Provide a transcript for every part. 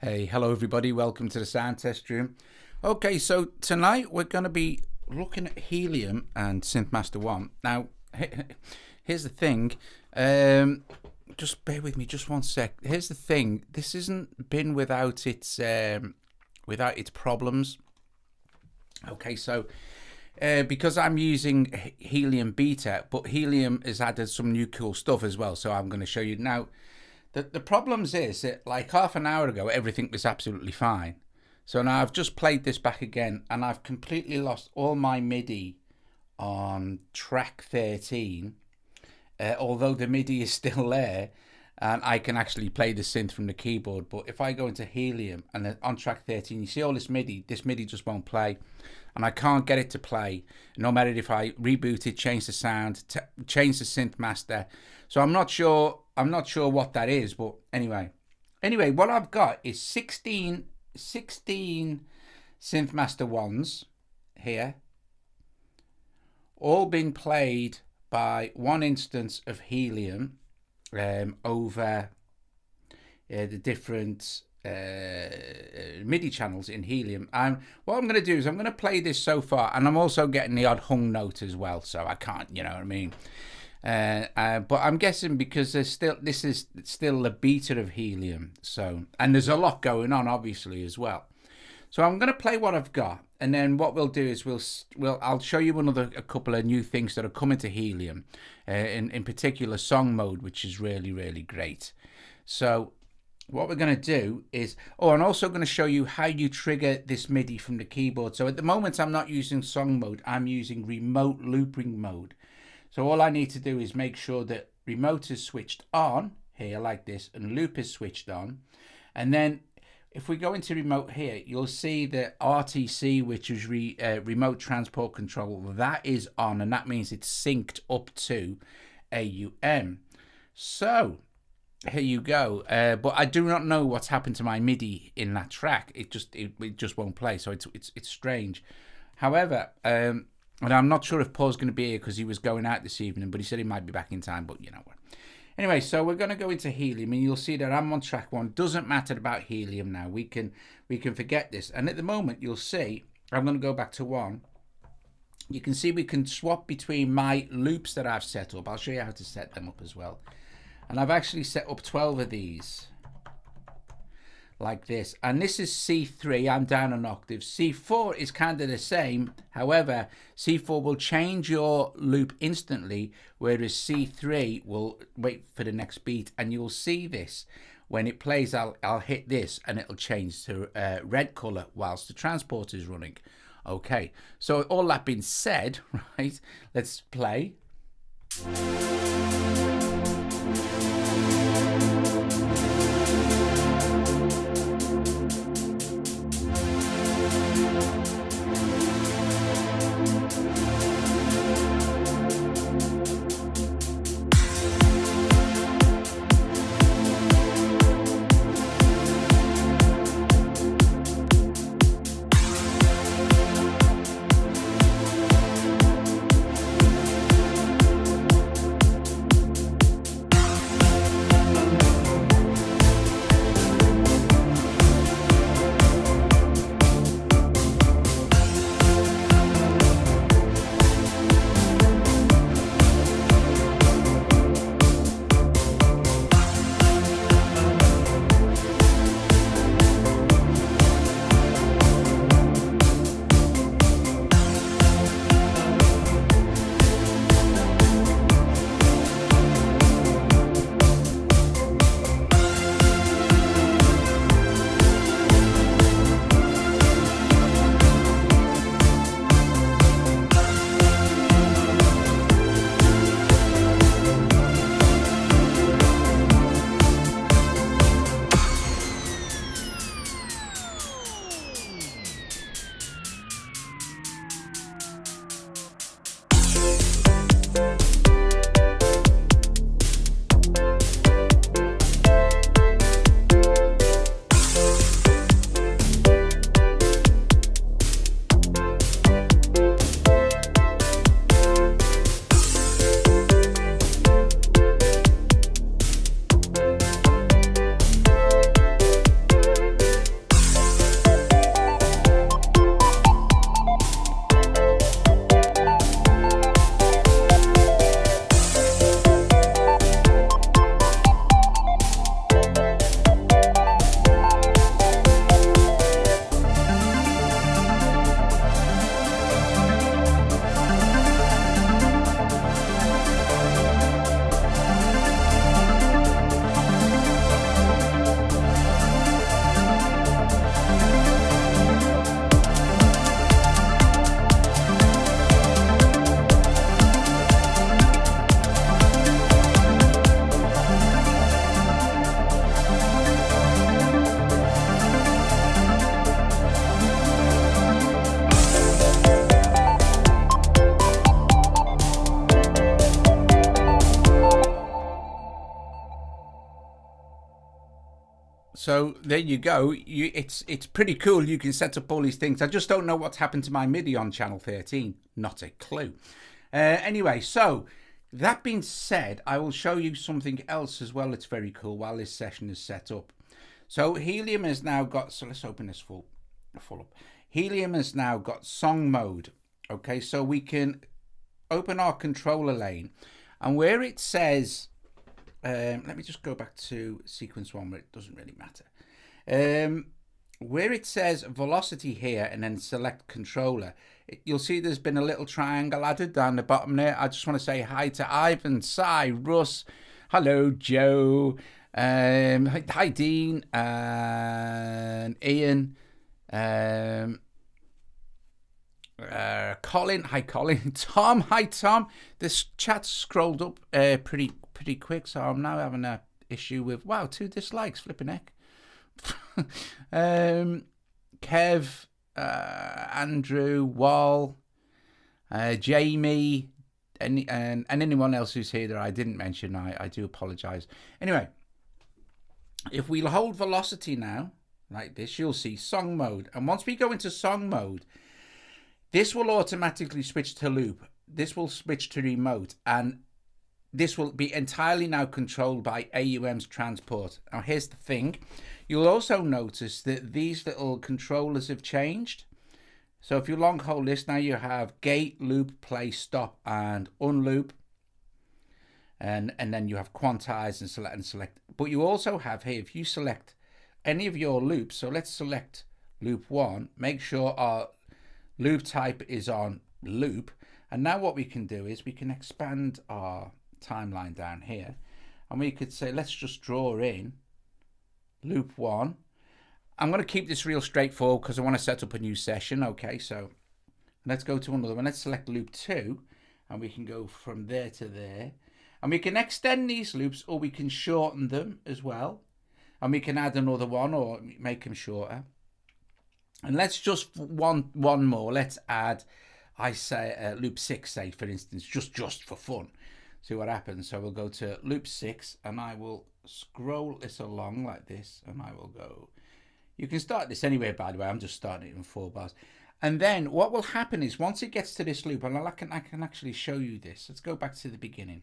Hey, hello everybody, welcome to the sound test room. Okay, so tonight we're going to be looking at Helium and SynthMaster One. Now, here's the thing, just bear with me just one sec. Here's the thing, this hasn't been without its problems. Okay, so because I'm using Helium Beta, but Helium has added some new cool stuff as well, so I'm going to show you now. The problems is that like half an hour ago everything was absolutely fine. So now I've just played this back again and I've completely lost all my MIDI on track 13, although the MIDI is still there and I can actually play the synth from the keyboard. But if I go into Helium and on track 13 you see all this MIDI just won't play and I can't get it to play, no matter if I reboot it, change the sound, change the SynthMaster. So I'm not sure what that is, but anyway what I've got is 16 SynthMaster Ones here, all been played by one instance of Helium over the different MIDI channels in Helium. What I'm going to do is I'm going to play this so far, and I'm also getting the odd hung note as well, so I can't, you know what I mean. But I'm guessing because this is still the beta of Helium, so, and there's a lot going on obviously as well. So I'm going to play what I've got, and then what we'll do is I'll show you a couple of new things that are coming to Helium, in particular song mode, which is really great. So what we're going to do is, I'm also going to show you how you trigger this MIDI from the keyboard. So at the moment I'm not using song mode, I'm using remote looping mode. So all I need to do is make sure that remote is switched on here like this and loop is switched on. And then if we go into remote here, you'll see that RTC, which is remote transport control, that is on, and that means it's synced up to AUM. So here you go. But I do not know what's happened to my MIDI in that track. It just won't play. So it's strange. However, and I'm not sure if Paul's going to be here because he was going out this evening, but he said he might be back in time, but you know what. Anyway, so we're going to go into Helium and you'll see that I'm on track 1. Doesn't matter about Helium now. We can forget this. And at the moment, you'll see, I'm going to go back to 1. You can see we can swap between my loops that I've set up. I'll show you how to set them up as well. And I've actually set up 12 of these like this, and this is C3. I'm down an octave. C4 is kind of the same, however C4 will change your loop instantly, whereas C3 will wait for the next beat, and you'll see this when it plays. I'll hit this and it'll change to red color whilst the transport is running. Okay, so all that being said, right, let's play. So there you go. It's pretty cool. You can set up all these things. I just don't know what's happened to my MIDI on channel 13. Not a clue. Anyway, so that being said, I will show you something else as well that's very cool while this session is set up. So Helium has now got, so let's open this full up. Helium has now got song mode. Okay, so we can open our controller lane, and where it says, let me just go back to sequence 1 where it doesn't really matter. Where it says velocity here and then select controller, you'll see there's been a little triangle added down the bottom there. I just want to say hi to Ivan, Si, Russ, hello Joe, hi Dean, and Ian, Colin, hi Colin, Tom, hi Tom. This chat scrolled up pretty quick, so I'm now having a issue with, wow, 2 dislikes, flipping heck. Kev, Andrew, Wall, Jamie, and anyone else who's here that I didn't mention, I do apologize. Anyway, if we hold velocity now like this, you'll see song mode, and once we go into song mode, this will automatically switch to loop. This will switch to remote, and this will be entirely now controlled by AUM's transport. Now here's the thing. You'll also notice that these little controllers have changed. So if you long hold this, now you have gate, loop, play, stop, and unloop. And then you have quantize and select. But you also have here, if you select any of your loops, so let's select loop 1, make sure our loop type is on loop. And now what we can do is we can expand our timeline down here, and we could say, let's just draw in loop 1. I'm going to keep this real straightforward because I want to set up a new session. Okay, so let's go to another one. Let's select loop 2, and we can go from there to there, and we can extend these loops, or we can shorten them as well, and we can add another one or make them shorter. And let's just one more. Let's add, I say loop 6, say for instance, just for fun. See what happens. So we'll go to loop 6, and I will scroll this along like this, and I will go. You can start this anywhere, by the way. I'm just starting it in 4 bars. And then what will happen is once it gets to this loop, and I can actually show you this. Let's go back to the beginning.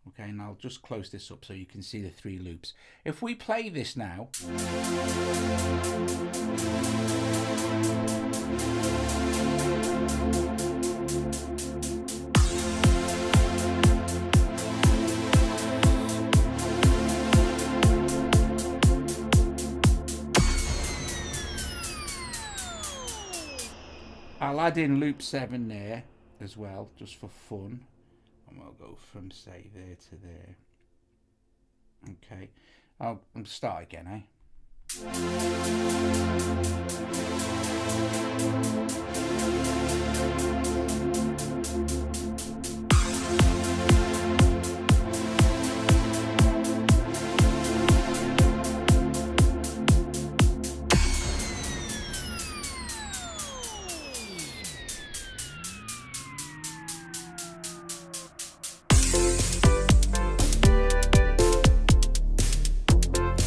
Okay, and I'll just close this up so you can see the 3 loops. If we play this now, I'll add in loop 7 there as well, just for fun. And we'll go from, say, there to there. Okay. I'll start again, eh?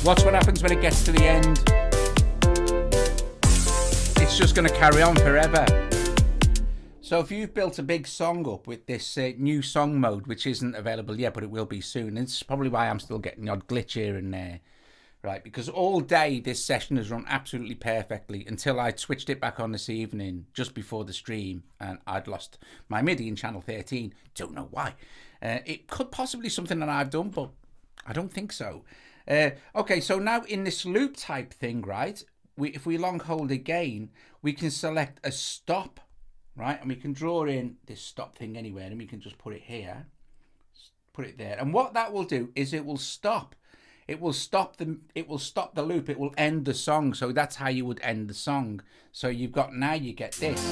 Watch what happens when it gets to the end. It's just going to carry on forever. So if you've built a big song up with this new song mode, which isn't available yet, but it will be soon, and it's probably why I'm still getting the odd glitch here and there, right? Because all day this session has run absolutely perfectly until I switched it back on this evening, just before the stream, and I'd lost my MIDI in channel 13. Don't know why. It could possibly be something that I've done, but I don't think so. Okay, so now in this loop type thing, right, if we long hold again, we can select a stop, right, and we can draw in this stop thing anywhere, and we can just put it here, put it there, and what that will do is it will stop the loop, it will end the song. So that's how you would end the song. So you've got, now you get this.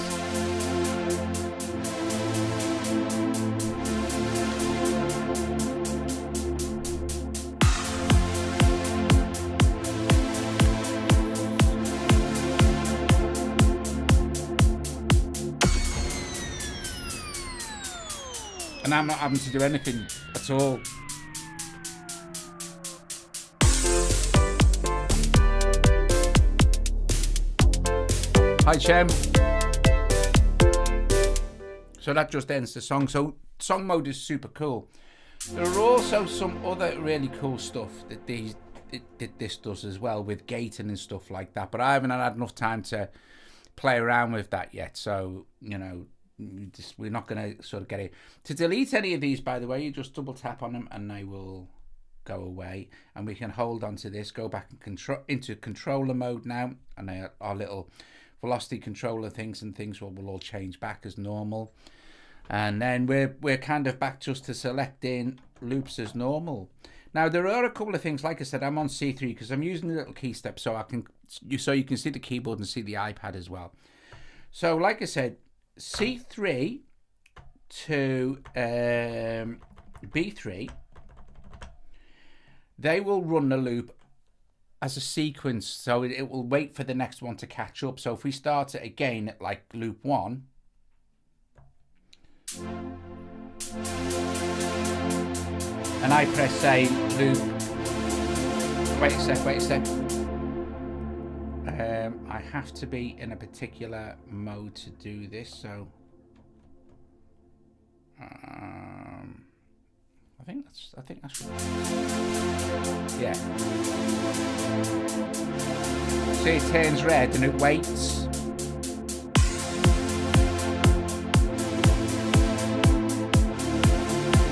And I'm not having to do anything at all. Hi, Chem. So that just ends the song. So song mode is super cool. There are also some other really cool stuff that this does as well, with gating and stuff like that. But I haven't had enough time to play around with that yet. So, you know, we're not going to sort of get it. To delete any of these, by the way, you just double tap on them and they will go away. And we can hold on to this, go back and into controller mode now. And our little velocity controller things will all change back as normal. And then we're kind of back just to selecting loops as normal. Now there are a couple of things, like I said, I'm on C3 because I'm using the little key step so you can see the keyboard and see the iPad as well. So like I said, C3 to B3, they will run the loop as a sequence, so it will wait for the next one to catch up. So if we start it again at like loop 1, and I press say loop, wait a sec, I have to be in a particular mode to do this, so I think that's yeah. See, it turns red and it waits.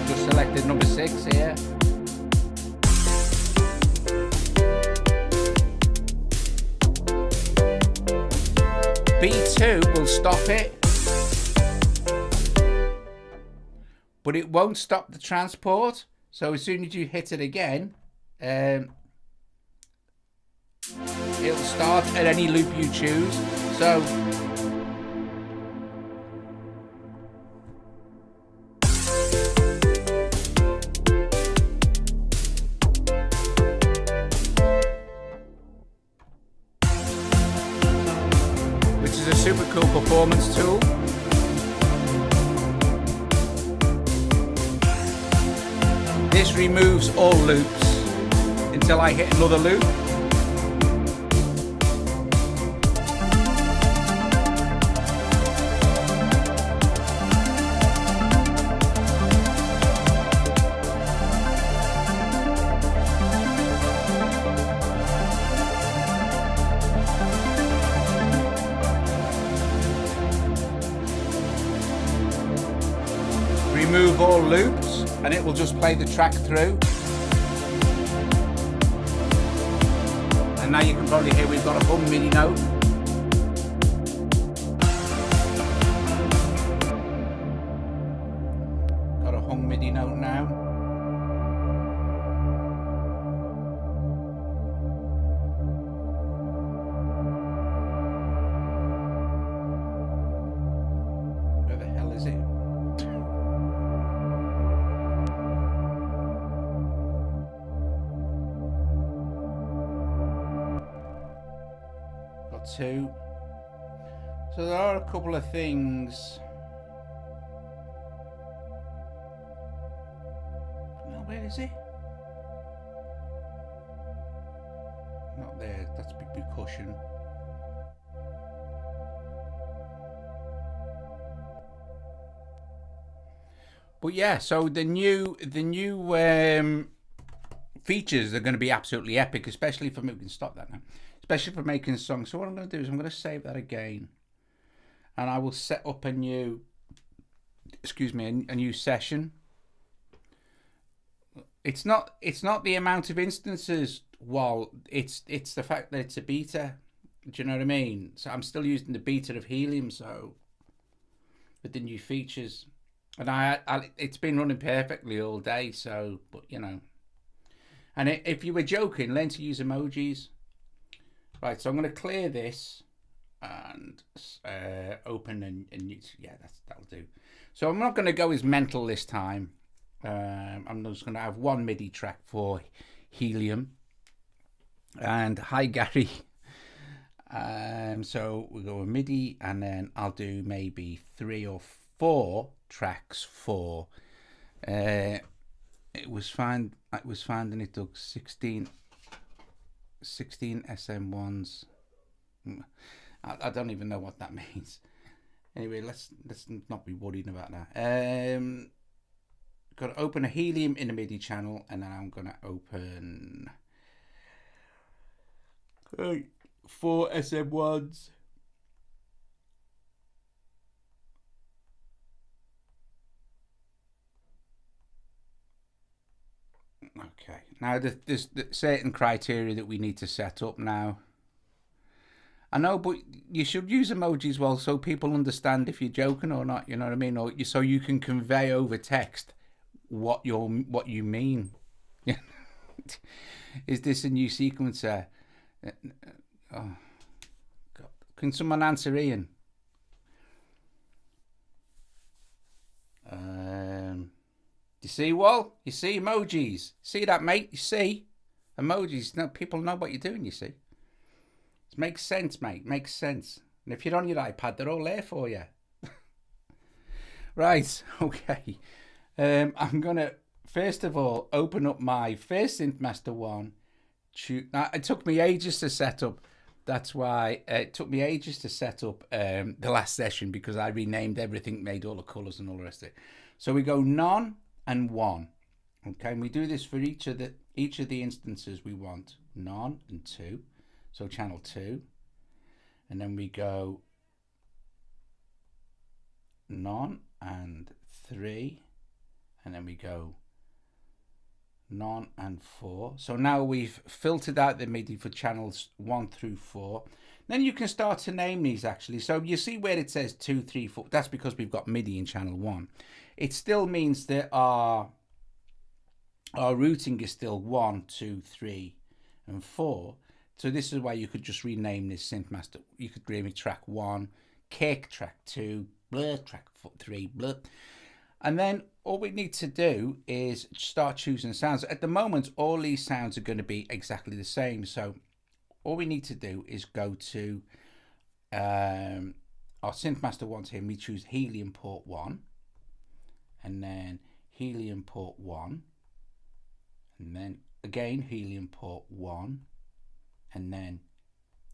Just selected number 6 here. B2 will stop it, but it won't stop the transport. So as soon as you hit it again, it'll start at any loop you choose. So which is a super cool performance tool. This removes all loops until I hit another loop. Remove all loops, and it will just play the track through. And now you can probably hear we've got a hum MIDI note. Got a hum MIDI note now. Where the hell is it? Two. So there are a couple of things. Well, where is it? Not there. That's big percussion. But yeah, so the new features are going to be absolutely epic, especially for me. We can stop that now. Especially for making songs. So what I'm going to do is I'm going to save that again, and I will set up a new, a new session. It's not the amount of instances, while it's the fact that it's a beta. Do you know what I mean? So I'm still using the beta of Helium, so with the new features, and it's been running perfectly all day. So, but you know, and if you were joking, learn to use emojis. Right, so I'm going to clear this and open and yeah, that'll do. So I'm not going to go as mental this time. I'm just going to have one MIDI track for Helium. And hi Gary. So we'll go with MIDI, and then I'll do maybe 3 or 4 tracks for. It was found and it took 16 SM1s. I don't even know what that means. Anyway, let's not be worried about that. Got to open a Helium in the MIDI channel, and then I'm gonna open 4 SM1s. Okay, now there's certain criteria that we need to set up now. I know, but you should use emojis well so people understand if you're joking or not. You know what I mean? Or so you can convey over text what you mean. Is this a new sequencer? Oh, God. Can someone answer Ian? You see, Wal? You see emojis? See that, mate? You see emojis? No, people know what you're doing. You see, it makes sense, mate. Makes sense. And if you're on your iPad, they're all there for you. Right. Okay. I'm gonna first of all open up my first SynthMaster One. Now, it took me ages to set up. That's why it took me ages to set up the last session, because I renamed everything, made all the colors and all the rest of it. So we go none and one. Okay, and we do this for each of the instances we want. None and two. So channel 2. And then we go none and 3. And then we go none and 4. So now we've filtered out the MIDI for channels 1 through 4. Then you can start to name these actually. So you see where it says 2, 3, 4. That's because we've got MIDI in channel 1. It still means that our routing is still 1, 2, 3, and 4. So this is why you could just rename this SynthMaster. You could name it track 1, kick, track 2, blur, track 3, blur. And then all we need to do is start choosing sounds. At the moment, all these sounds are going to be exactly the same. So all we need to do is go to our SynthMaster Ones here, and we choose Helium port 1, and then Helium port 1, and then again Helium port 1, and then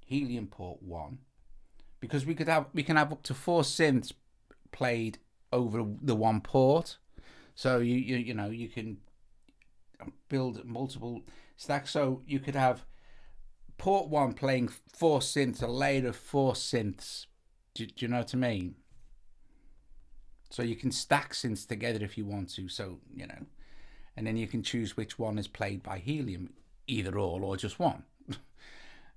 Helium port 1, because we can have up to 4 synths played over the one port. So you know, you can build multiple stacks. So you could have port 1 playing 4 synths, a layer of 4 synths. Do you know what I mean? So you can stack synths together if you want to. So, you know, and then you can choose which one is played by Helium, either all or just one.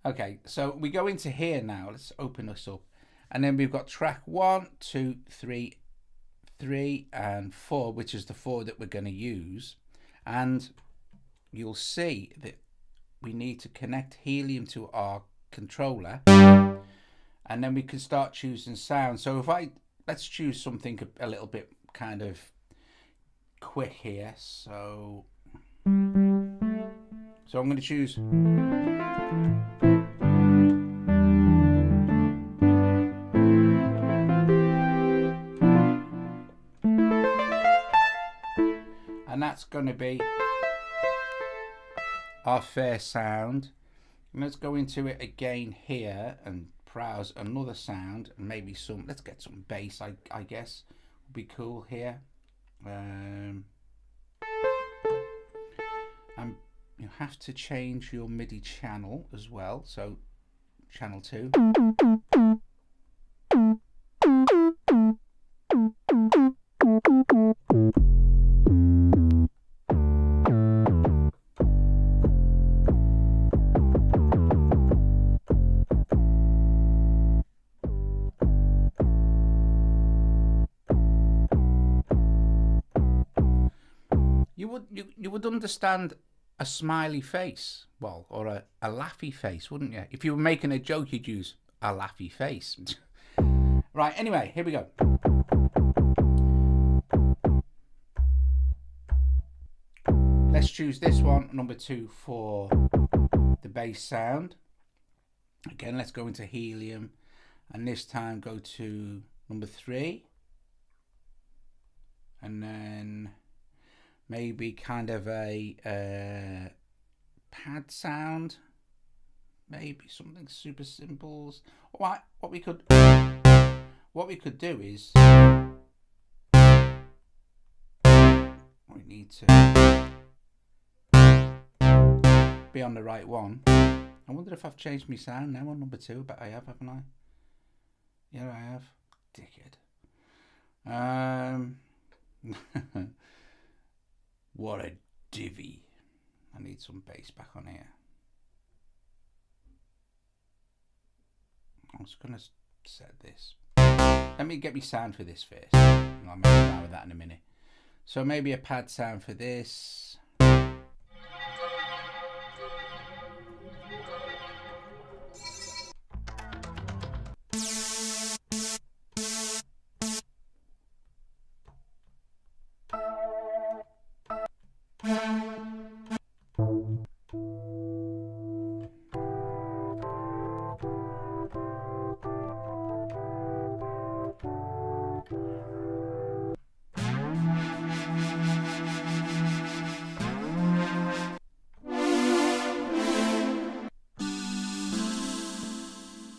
Okay, so we go into here now. Let's open this up. And then we've got track 1, 2, 3, 3, and 4, which is the 4 that we're going to use. And you'll see that we need to connect Helium to our controller. And then we can start choosing sound. So let's choose something a little bit kind of quick here. So I'm going to choose. And that's going to be our first sound. And let's go into it again here and browse another sound, and maybe let's get some bass, I guess would be cool here. And you have to change your MIDI channel as well. So channel 2. You would understand a smiley face, well, or a laughy face, wouldn't you? If you were making a joke, you'd use a laughy face. Right, anyway, here we go. Let's choose this one, number 2, for the bass sound. Again, let's go into Helium, and this time go to number 3, and then maybe kind of a pad sound, maybe something super simple. What we could do is we need to be on the right one. I wonder if I've changed my sound now on number 2, but I have, haven't I? Yeah, I have. Dickhead. What a divvy. I need some bass back on here. I'm just going to set this. Let me get me sound for this first. And I'll mess around with that in a minute. So maybe a pad sound for this.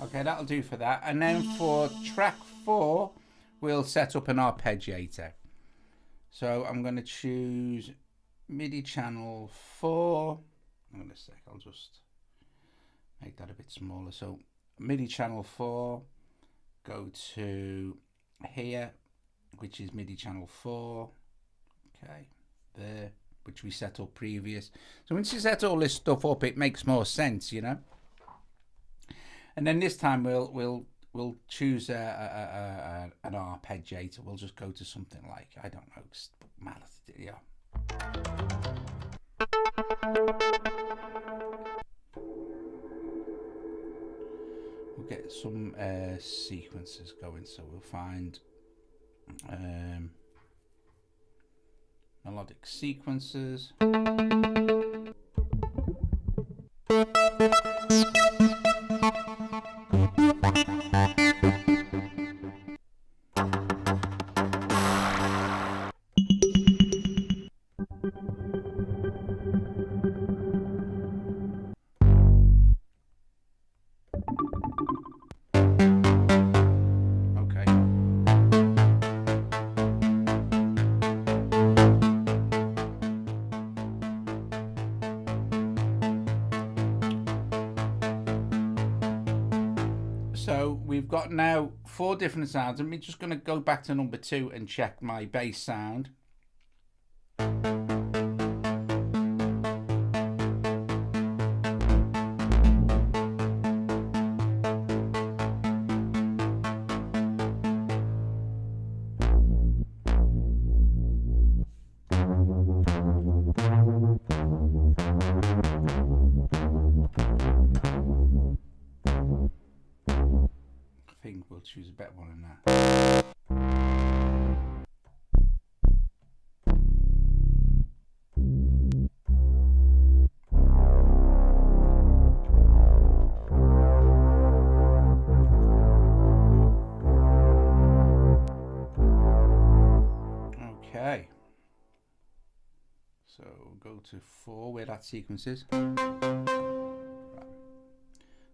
Okay, that'll do for that. And then for track 4, we'll set up an arpeggiator. So I'm going to choose MIDI channel 4. Hang on a sec, I'll just make that a bit smaller. So MIDI channel 4, go to here, which is MIDI channel 4. Okay, there, which we set up previous. So once you set all this stuff up, it makes more sense, you know. And then this time we'll choose an arpeggiator. We'll just go to something like, I don't know, yeah. We'll get some sequences going. So we'll find melodic sequences. So we've got now 4 different sounds, and we're just going to go back to number 2 and check my bass sound. I think we'll choose a better one than that. Okay. So go to 4 where that sequence is. Right.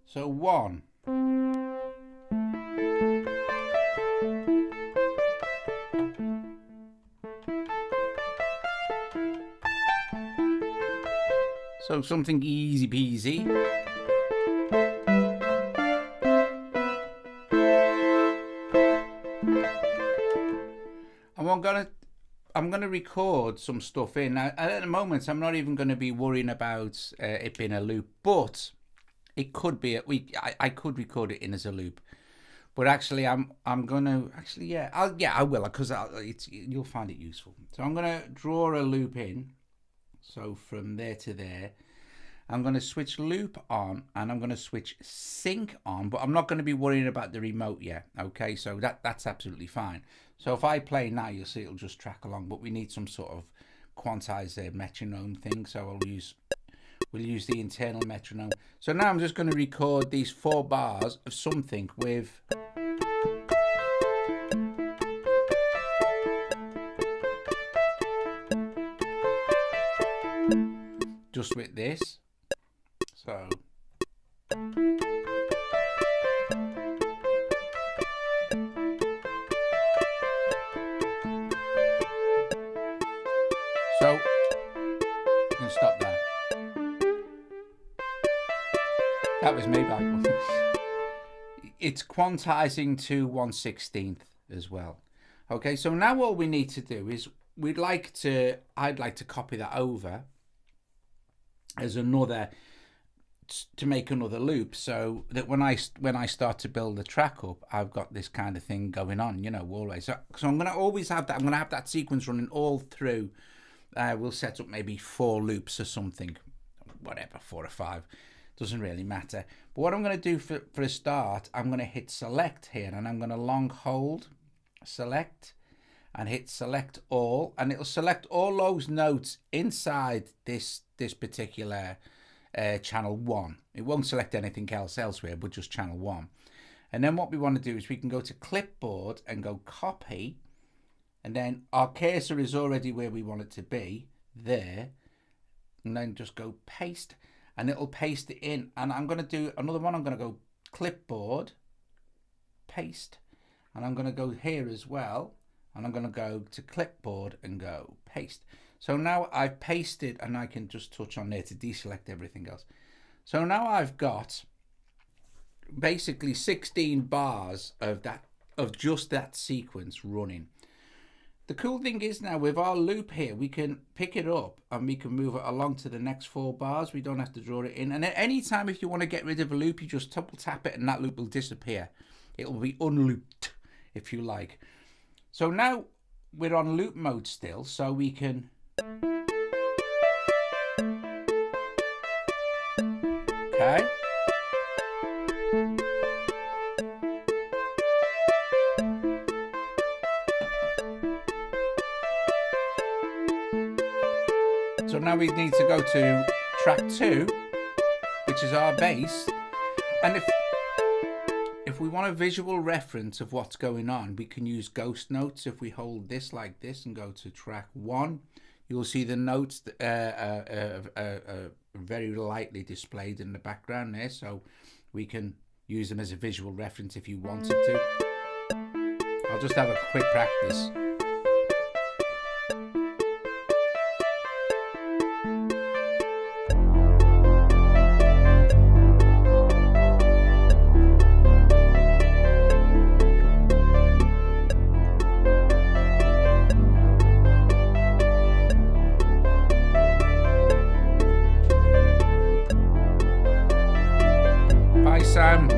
So 1. So something easy peasy. And I'm gonna record some stuff in. Now, at the moment, I'm not even going to be worrying about it being a loop, but it could be. I could record it in as a loop. But actually, I'm gonna I will, because you'll find it useful. So I'm gonna draw a loop in. So from there to there, I'm going to switch loop on and I'm going to switch sync on, but I'm not going to be worrying about the remote yet. Okay, so that's absolutely fine. So if I play now, you'll see it'll just track along, but we need some sort of quantized metronome thing. So we'll use the internal metronome. So now I'm just going to record these 4 bars of something with just with this. So So you can stop there. That was me back. It's quantizing to 1/16 as well. Okay, so now all we need to do is I'd like to copy that over as another, to make another loop, so that when I start to build the track up, I've got this kind of thing going on, you know, always. So I'm going to always have that. I'm going to have that sequence running all through. We'll set up maybe 4 loops or something, whatever, 4 or 5, doesn't really matter. But what I'm going to do for a start, I'm going to hit select here, and I'm going to long hold select and hit select all, and it'll select all those notes inside this particular channel 1. It won't select anything else elsewhere, but just channel 1. And then what we want to do is we can go to clipboard and go copy, and then our cursor is already where we want it to be, there, and then just go paste, and it'll paste it in. And I'm going to do another one. I'm going to go clipboard, paste, and I'm going to go here as well, and I'm going to go to clipboard and go paste. So now I've pasted, and I can just touch on there to deselect everything else. So now I've got basically 16 bars of just that sequence running. The cool thing is now with our loop here, we can pick it up and we can move it along to the next 4 bars. We don't have to draw it in. And at any time, if you want to get rid of a loop, you just double tap it and that loop will disappear. It will be unlooped, if you like. So now we're on loop mode still, so we can... Okay. So now we need to go to track 2, which is our bass. And if we want a visual reference of what's going on, we can use ghost notes. If we hold this like this and go to track 1, you'll see the notes very lightly displayed in the background there. So we can use them as a visual reference if you wanted to. I'll just have a quick practice. Sam.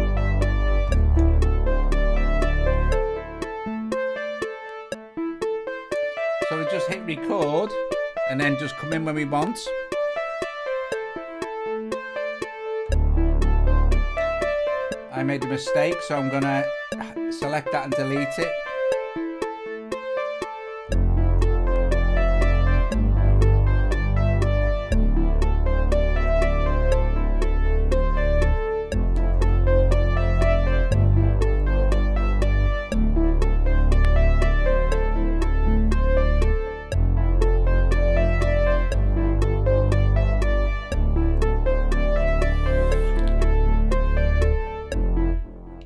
So we just hit record and then just come in when we want. I made a mistake, so I'm gonna select that and delete it.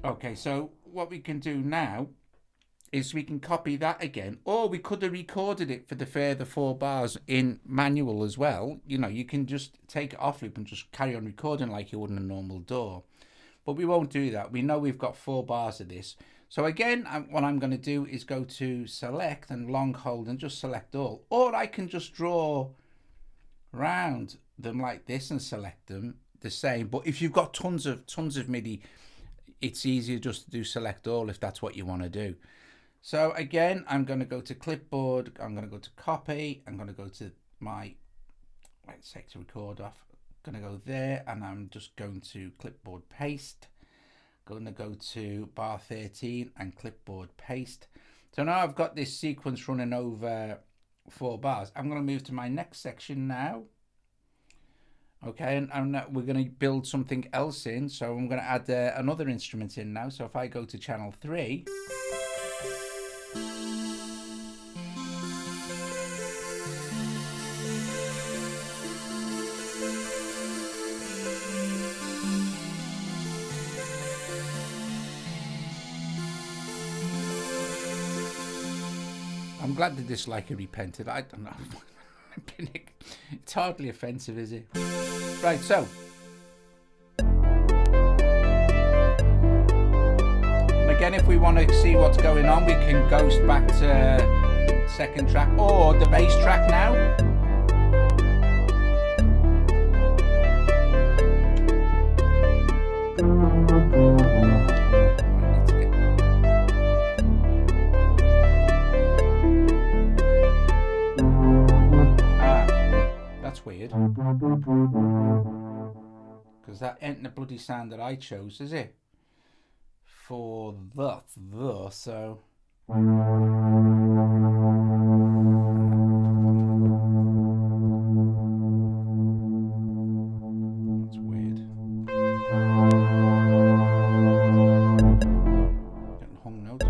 Okay, so what we can do now is we can copy that again, or we could have recorded it for the further 4 bars in manual as well. You know, you can just take it off loop and just carry on recording like you would in a normal DAW. But we won't do that. We know we've got 4 bars of this. So again, what I'm going to do is go to select and long hold and just select all. Or I can just draw around them like this and select them the same. But if you've got tons of MIDI, it's easier just to do select all if that's what you want to do. So again, I'm going to go to clipboard, I'm going to go to copy, I'm going to go to my, let's say to record off, I'm going to go there, and I'm just going to clipboard paste, going to go to bar 13 and clipboard paste. So now I've got this sequence running over 4 bars. I'm going to move to my next section now. Okay, and we're going to build something else in, so I'm going to add another instrument in now. So if I go to channel 3, I'm glad the disliker repented. I don't know. It's hardly offensive, is it? Right, so. And again, if we want to see what's going on, we can ghost back to second track or the bass track now. Weird, because that ain't the bloody sound that I chose, is it? For the so that's weird. Getting hung note.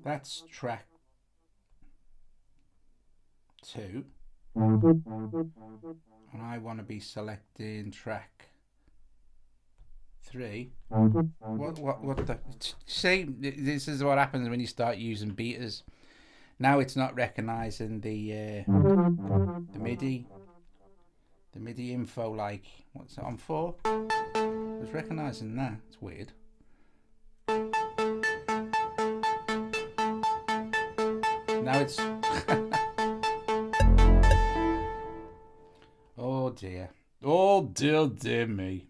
That's track 2, and I want to be selecting track 3. What the? See, this is what happens when you start using beaters. Now it's not recognizing the MIDI info. Like, what's it on for? It's recognizing that. It's weird. Now it's oh dear me,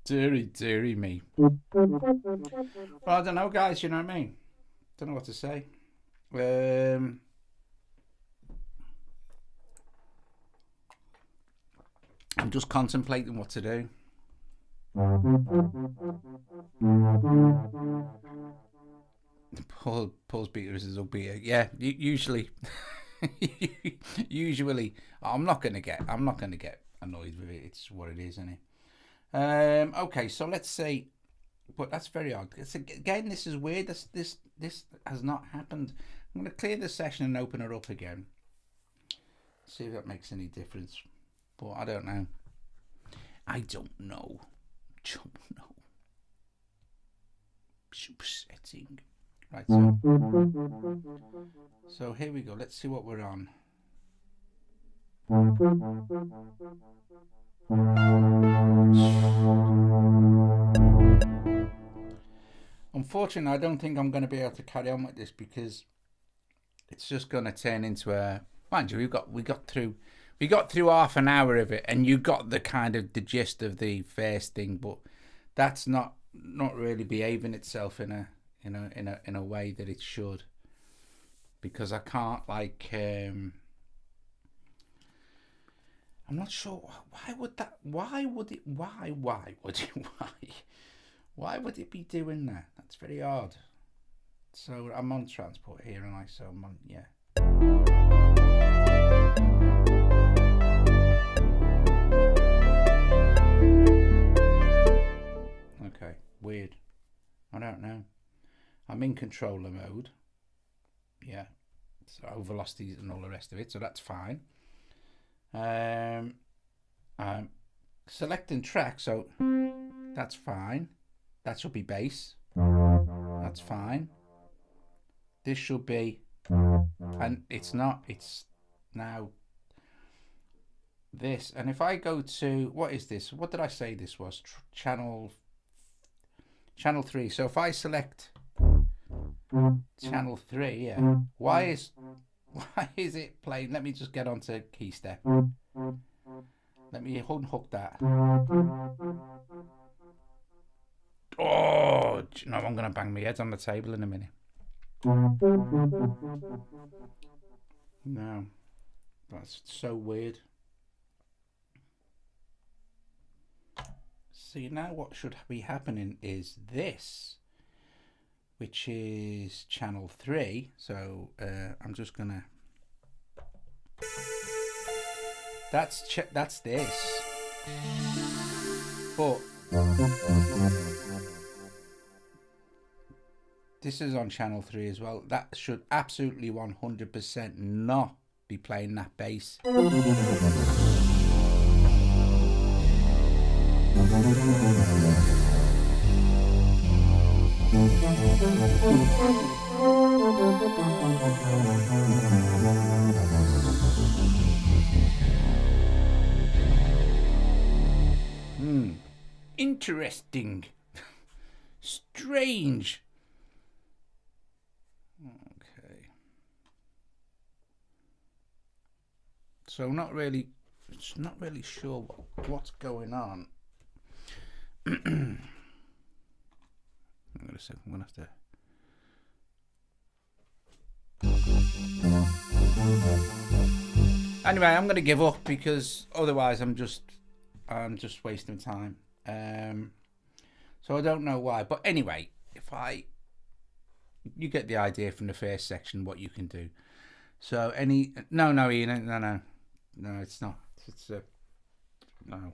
dearie me. Well, I don't know, guys, you know what I mean? Don't know what to say. I'm just contemplating what to do. Paul's beater is his old beater. Yeah, usually I'm not gonna get annoyed with it. It's what it is, isn't it? Okay, so let's say, but that's very odd. Again, this is weird. This has not happened. I'm gonna clear the session and open it up again. See if that makes any difference. But I don't know. Super setting. Right, so here we go. Let's see what we're on. Unfortunately, I don't think I'm going to be able to carry on with this because it's just going to turn into a. Mind you, we got through half an hour of it, and you got the kind of the gist of the first thing, but that's not really behaving itself in a way that it should, because I can't, like, I'm not sure why would it be doing that? That's very odd. So I'm on transport here, and so I'm on, yeah. Okay, weird. I don't know. I'm in controller mode. Yeah. So velocities and all the rest of it. So that's fine. I'm selecting track. So that's fine. That should be bass. That's fine. This should be, and it's not. It's now this. And if I go to, what is this? What did I say this was? Channel 3. So if I select channel 3, yeah. Why is it playing? Let me just get onto key step. Let me unhook that. Oh no, I'm gonna bang my head on the table in a minute. No, that's so weird. See, now what should be happening is this, which is channel 3. So I'm just gonna. That's this. But this is on channel 3 as well. That should absolutely 100% not be playing that bass. Interesting. Strange. Okay. So not really sure what's going on. I'm gonna have to. Anyway, I'm gonna give up because otherwise I'm just wasting time. So I don't know why, but anyway, you get the idea from the first section what you can do. So no, Ian, no, it's not. It's no.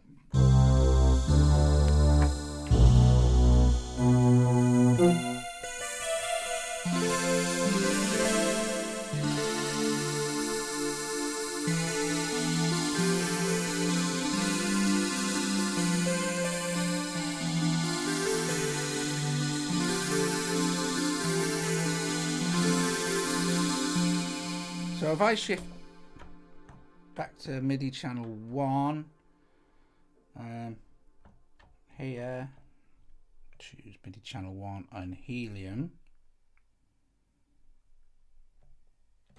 So if I shift back to MIDI channel 1, here, choose MIDI channel 1 on Helium.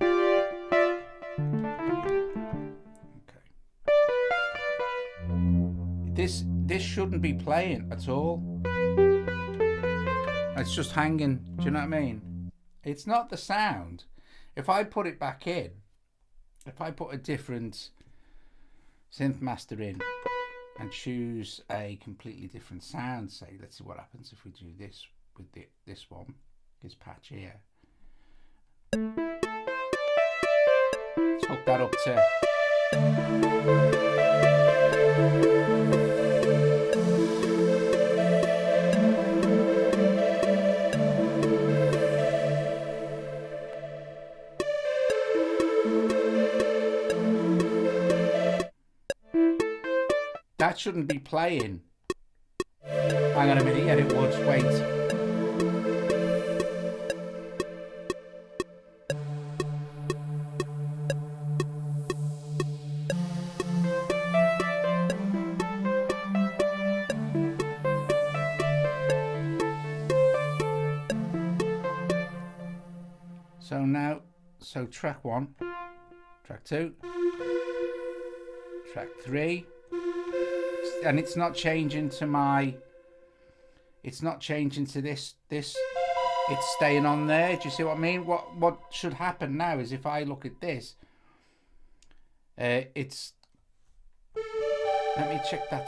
Okay. This shouldn't be playing at all. It's just hanging. Do you know what I mean? It's not the sound. If I put it back in, if I put a different SynthMaster in and choose a completely different sound, say, let's see what happens if we do this with this one, this patch here. Let's hook that up to. That shouldn't be playing. Hang on a minute, yeah it would, wait. So now, track 1, track 2, track 3. And it's not changing to this, it's staying on there. Do you see what I mean? What should happen now is if I look at this, let me check that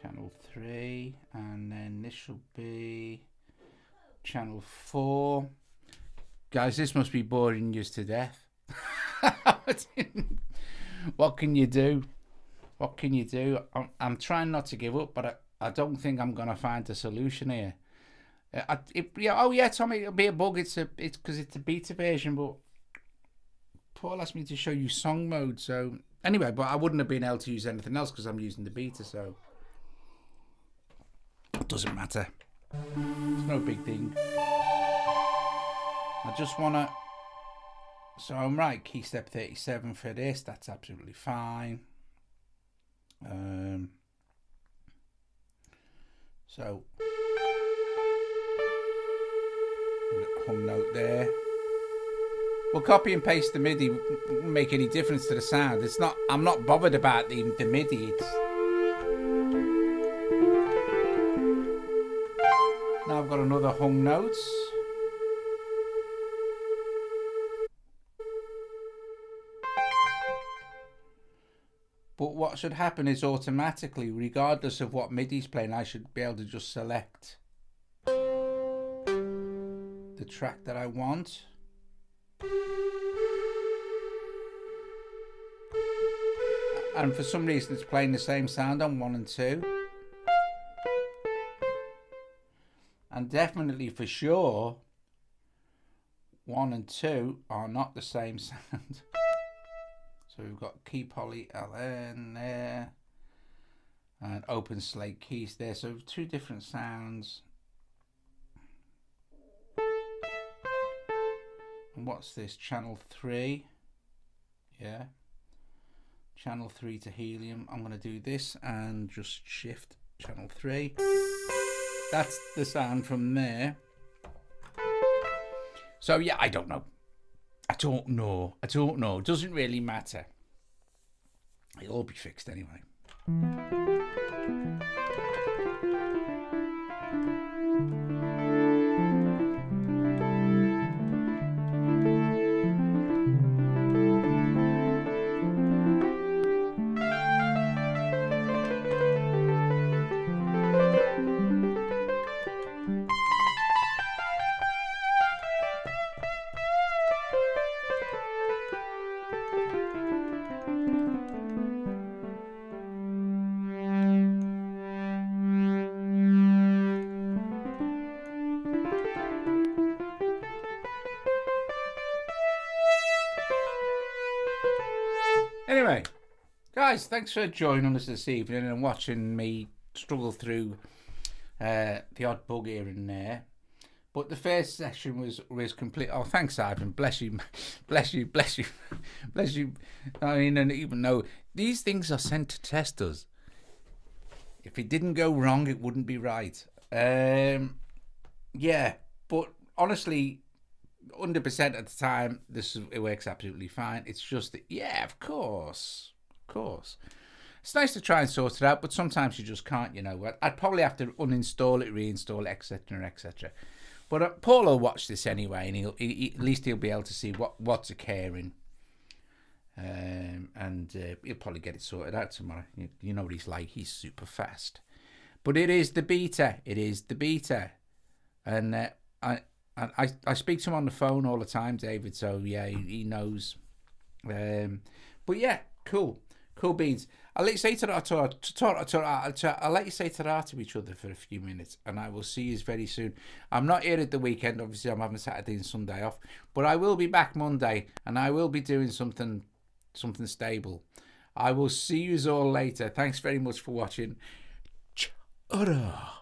channel 3, and then this should be channel 4. Guys, this must be boring you to death. What can you do? What can you do? I'm trying not to give up, but I don't think I'm gonna find a solution here. Oh yeah, Tommy, it'll be a bug. It's because it's a beta version, but Paul asked me to show you song mode. So anyway, but I wouldn't have been able to use anything else because I'm using the beta, so it doesn't matter. It's no big thing. I just wanna. So I'm right. Key step 37 for this. That's absolutely fine. So hung note there. Well, copy and paste the MIDI won't make any difference to the sound. It's not. I'm not bothered about the MIDI. Now I've got another hung note. But what should happen is automatically, regardless of what MIDI's playing, I should be able to just select the track that I want. And for some reason it's playing the same sound on 1 and 2. And definitely for sure 1 and 2 are not the same sound. So we've got key poly LN there, and open slate keys there. So 2 different sounds. And what's this? Channel 3. Yeah. Channel 3 to Helium. I'm going to do this and just shift channel 3. That's the sound from there. So yeah, I don't know. I don't know. It doesn't really matter. It'll all be fixed anyway. Anyway, guys, thanks for joining us this evening and watching me struggle through the odd bug here and there. But the first session was complete. Oh, thanks, Ivan. Bless you, bless you, bless you, bless you. I mean, and even though these things are sent to test us, if it didn't go wrong, it wouldn't be right. Yeah, but honestly, 100% at the time, it works absolutely fine. It's just that, yeah, of course. It's nice to try and sort it out, but sometimes you just can't, you know. I'd probably have to uninstall it, reinstall it, etc., etc. But Paul will watch this anyway, and at least he'll be able to see what's occurring. And he'll probably get it sorted out tomorrow. You know what he's like. He's super fast. But it is the beta. And I speak to him on the phone all the time, David. So yeah, he knows. But yeah, cool beans. I'll let you say I'll let you say ta-ra to each other for a few minutes, and I will see you very soon. I'm not here at the weekend. Obviously, I'm having Saturday and Sunday off, but I will be back Monday, and I will be doing something stable. I will see you all later. Thanks very much for watching. Ta-ra.